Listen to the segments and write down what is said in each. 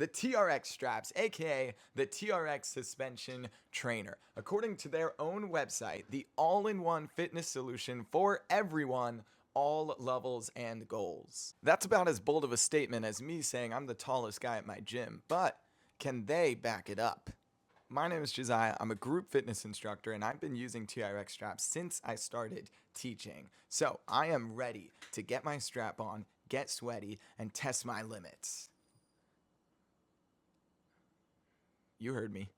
the TRX straps, aka the TRX suspension trainer. According to their own website, the all-in-one fitness solution for everyone, all levels and goals. That's about as bold of a statement as me saying I'm the tallest guy at my gym, but can they back it up? My name is Josiah. I'm a group fitness instructor, and I've been using TRX straps since I started teaching. So I am ready to get my strap on, get sweaty, and test my limits. You heard me.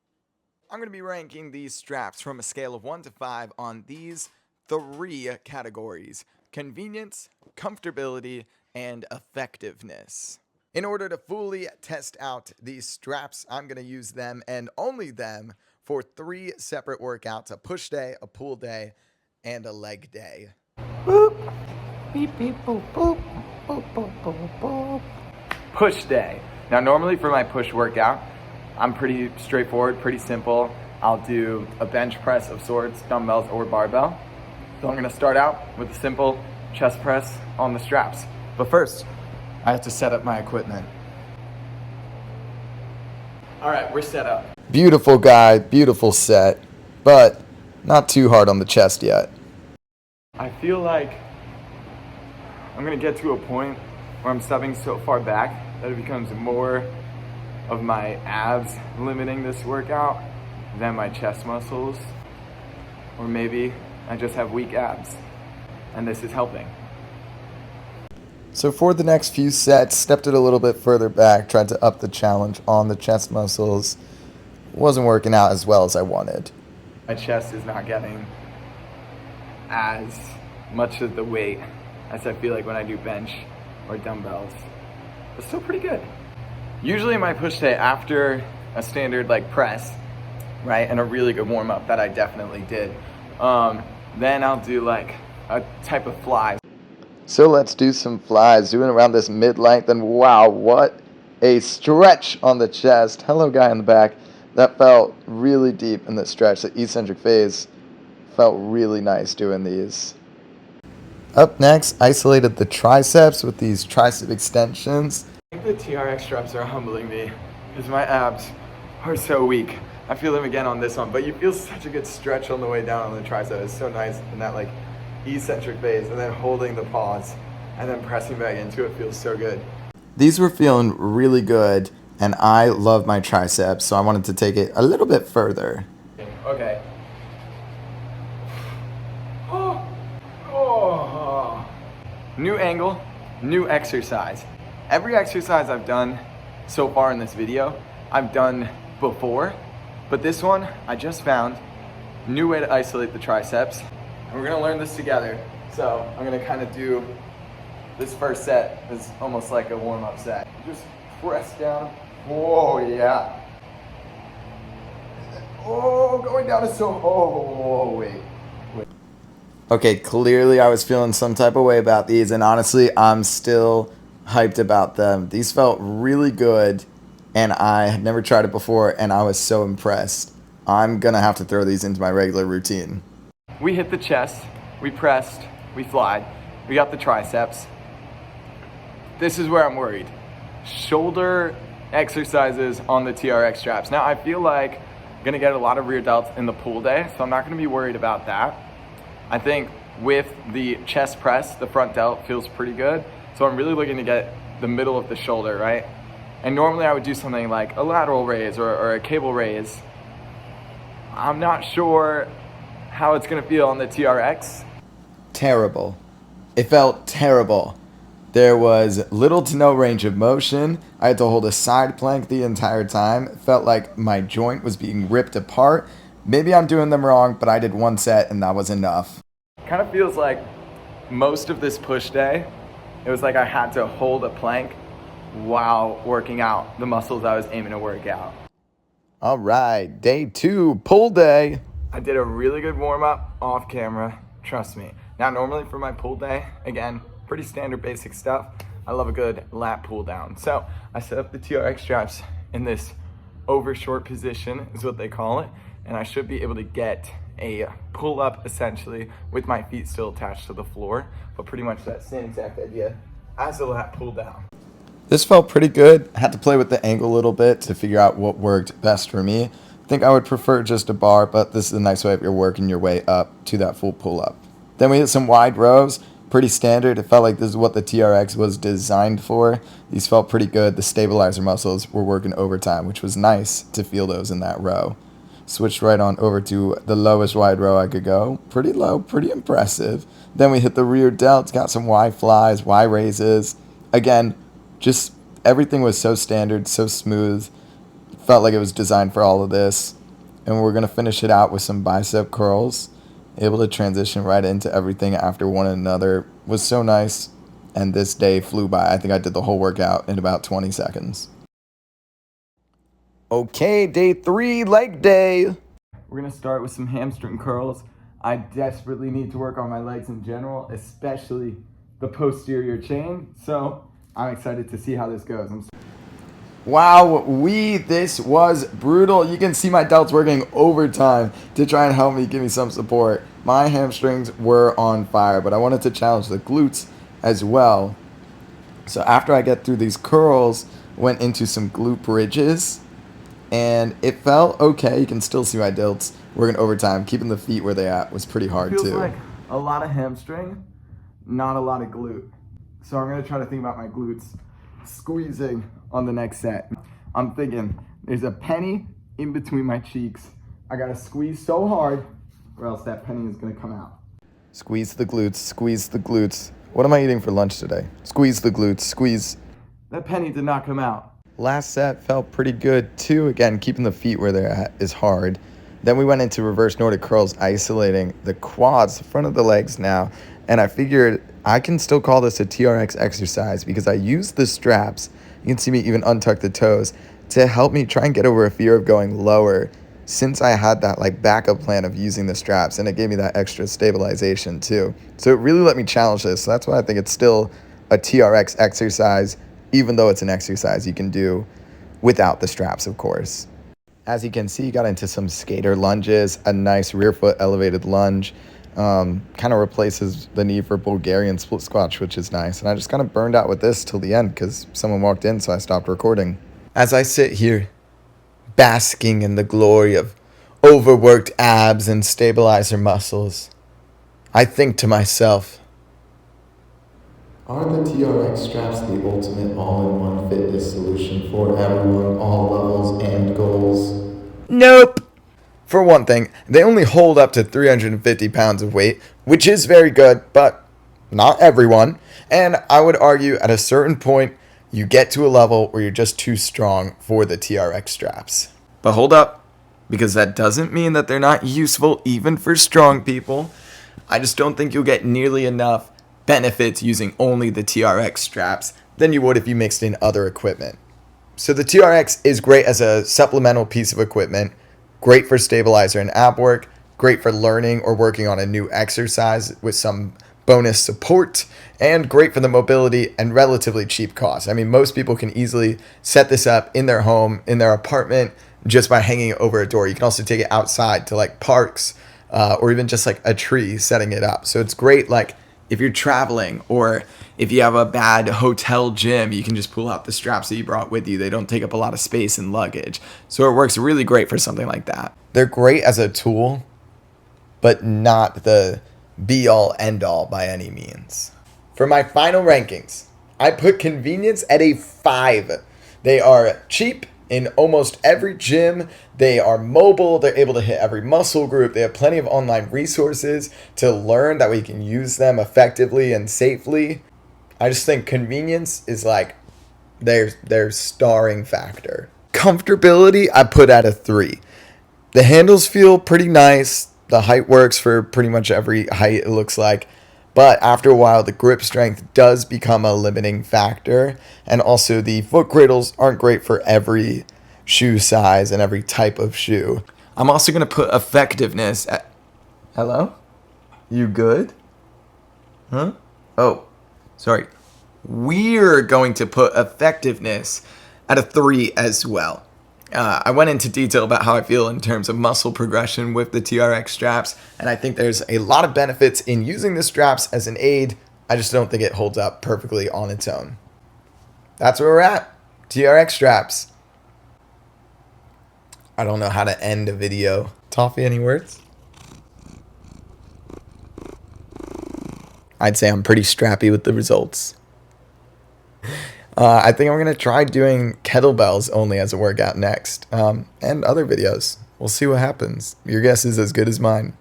I'm going to be ranking these straps from a scale of 1 to 5 on these 3 categories: convenience, comfortability, and effectiveness. In order to fully test out these straps, I'm going to use them and only them for 3 separate workouts: a push day, a pull day, and a leg day. Boop. Beep, beep, boop, boop. Boop, boop, boop, boop. Push day. Now normally for my push workout, I'm pretty straightforward, pretty simple. I'll do a bench press of sorts, dumbbells or barbell. So I'm going to start out with a simple chest press on the straps. But first, I have to set up my equipment. All right, we're set up. Beautiful guy, beautiful set, but not too hard on the chest yet. I feel like I'm gonna get to a point where I'm stepping so far back that it becomes more of my abs limiting this workout than my chest muscles. Or maybe I just have weak abs and this is helping. So for the next few sets, stepped it a little bit further back, tried to up the challenge on the chest muscles. Wasn't working out as well as I wanted. My chest is not getting as much of the weight as I feel like when I do bench or dumbbells, but still pretty good. Usually my push day after a standard like press, right, and a really good warm up that I definitely did, then I'll do like a type of fly. So let's do some flies, doing around this mid-length, and wow, what a stretch on the chest. Hello, guy in the back. That felt really deep in the stretch. The eccentric phase felt really nice doing these. Up next, isolated the triceps with these tricep extensions. I think the TRX straps are humbling me because my abs are so weak. I feel them again on this one, but you feel such a good stretch on the way down on the tricep. It's so nice in that like eccentric phase, and then holding the pause and then pressing back into it feels so good. These were feeling really good, and I love my triceps, so I wanted to take it a little bit further. Okay. New angle, new exercise. Every exercise I've done so far in this video, I've done before, but this one I just found. New way to isolate the triceps. And we're gonna learn this together. So I'm gonna kind of do this first set as almost like a warm-up set. Just press down. Whoa, yeah. Oh, going down is so, oh, wait. Okay, clearly I was feeling some type of way about these, and honestly, I'm still hyped about them. These felt really good, and I had never tried it before, and I was so impressed. I'm gonna have to throw these into my regular routine. We hit the chest, we pressed, we flied, we got the triceps. This is where I'm worried. Shoulder exercises on the TRX straps. Now I feel like I'm gonna get a lot of rear delts in the pull day, so I'm not gonna be worried about that. I think with the chest press, the front delt feels pretty good. So I'm really looking to get the middle of the shoulder, right? And normally I would do something like a lateral raise or a cable raise. I'm not sure how it's gonna feel on the TRX. Terrible. It felt terrible. There was little to no range of motion. I had to hold a side plank the entire time. It felt like my joint was being ripped apart. Maybe I'm doing them wrong, but I did one set and that was enough. Kind of feels like most of this push day, it was like I had to hold a plank while working out the muscles I was aiming to work out. All right, day 2, pull day. I did a really good warm up off camera, trust me. Now normally for my pull day, again, pretty standard basic stuff. I love a good lat pull down. So I set up the TRX straps in this over short position is what they call it. And I should be able to get a pull up essentially with my feet still attached to the floor, but pretty much that same exact idea as a lat pull down. This felt pretty good. I had to play with the angle a little bit to figure out what worked best for me. I think I would prefer just a bar, but this is a nice way if you're working your way up to that full pull-up. Then we hit some wide rows. Pretty standard. It felt like this is what the TRX was designed for. These felt pretty good. The stabilizer muscles were working overtime, which was nice to feel those in that row. Switched right on over to the lowest wide row I could go. Pretty low, pretty impressive. Then we hit the rear delts, got some Y flies, Y raises. Again, just everything was so standard, so smooth. Felt like it was designed for all of this. And we're going to finish it out with some bicep curls. Able to transition right into everything after one another was so nice. And this day flew by. I think I did the whole workout in about 20 seconds. Okay, day 3, leg day. We're going to start with some hamstring curls. I desperately need to work on my legs in general, especially the posterior chain. So I'm excited to see how this goes. Wow, this was brutal. You can see my delts working overtime to try and help me, give me some support. My hamstrings were on fire, but I wanted to challenge the glutes as well. So after I get through these curls, went into some glute bridges, and it felt okay. You can still see my delts working overtime. Keeping the feet where they at was pretty hard too. Feels like a lot of hamstring, not a lot of glute. So I'm gonna try to think about my glutes squeezing on the next set. I'm thinking there's a penny in between my cheeks. I gotta squeeze so hard or else that penny is gonna come out. Squeeze the glutes, squeeze the glutes. What am I eating for lunch today? Squeeze the glutes, squeeze. That penny did not come out. Last set felt pretty good too. Again, keeping the feet where they're at is hard. Then we went into reverse Nordic curls, isolating the quads, the front of the legs now. And I figured I can still call this a TRX exercise because I used the straps, you can see me even untuck the toes, to help me try and get over a fear of going lower, since I had that like backup plan of using the straps, and it gave me that extra stabilization too. So it really let me challenge this. So that's why I think it's still a TRX exercise, even though it's an exercise you can do without the straps, of course. As you can see, got into some skater lunges, a nice rear foot elevated lunge. Kind of replaces the need for Bulgarian split squats, which is nice. And I just kind of burned out with this till the end because someone walked in, so I stopped recording. As I sit here, basking in the glory of overworked abs and stabilizer muscles, I think to myself, are the TRX straps the ultimate all-in-one fitness solution for everyone, all levels and goals? Nope. For one thing, they only hold up to 350 pounds of weight, which is very good, but not everyone. And I would argue at a certain point, you get to a level where you're just too strong for the TRX straps. But hold up, because that doesn't mean that they're not useful even for strong people. I just don't think you'll get nearly enough benefits using only the TRX straps than you would if you mixed in other equipment. So the TRX is great as a supplemental piece of equipment, great for stabilizer and ab work, great for learning or working on a new exercise with some bonus support, and great for the mobility and relatively cheap cost. I mean, most people can easily set this up in their home, in their apartment, just by hanging it over a door. You can also take it outside to like parks or even just like a tree, setting it up. So it's great like if you're traveling or if you have a bad hotel gym, you can just pull out the straps that you brought with you. They don't take up a lot of space in luggage. So it works really great for something like that. They're great as a tool, but not the be-all, end-all by any means. For my final rankings, I put convenience at a 5. They are cheap in almost every gym. They are mobile. They're able to hit every muscle group. They have plenty of online resources to learn that we can use them effectively and safely. I just think convenience is like their starring factor. Comfortability, I put at a 3. The handles feel pretty nice. The height works for pretty much every height, it looks like. But after a while, the grip strength does become a limiting factor. And also the foot cradles aren't great for every shoe size and every type of shoe. I'm also going to put effectiveness at... Hello? You good? Huh? Oh, sorry. We're going to put effectiveness at a 3 as well. I went into detail about how I feel in terms of muscle progression with the TRX straps, and I think there's a lot of benefits in using the straps as an aid. I just don't think it holds up perfectly on its own. that's where we're at. TRX straps. I don't know how to end a video. Toffee, any words? I'd say I'm pretty strappy with the results. I think I'm going to try doing kettlebells only as a workout next, and other videos. We'll see what happens. Your guess is as good as mine.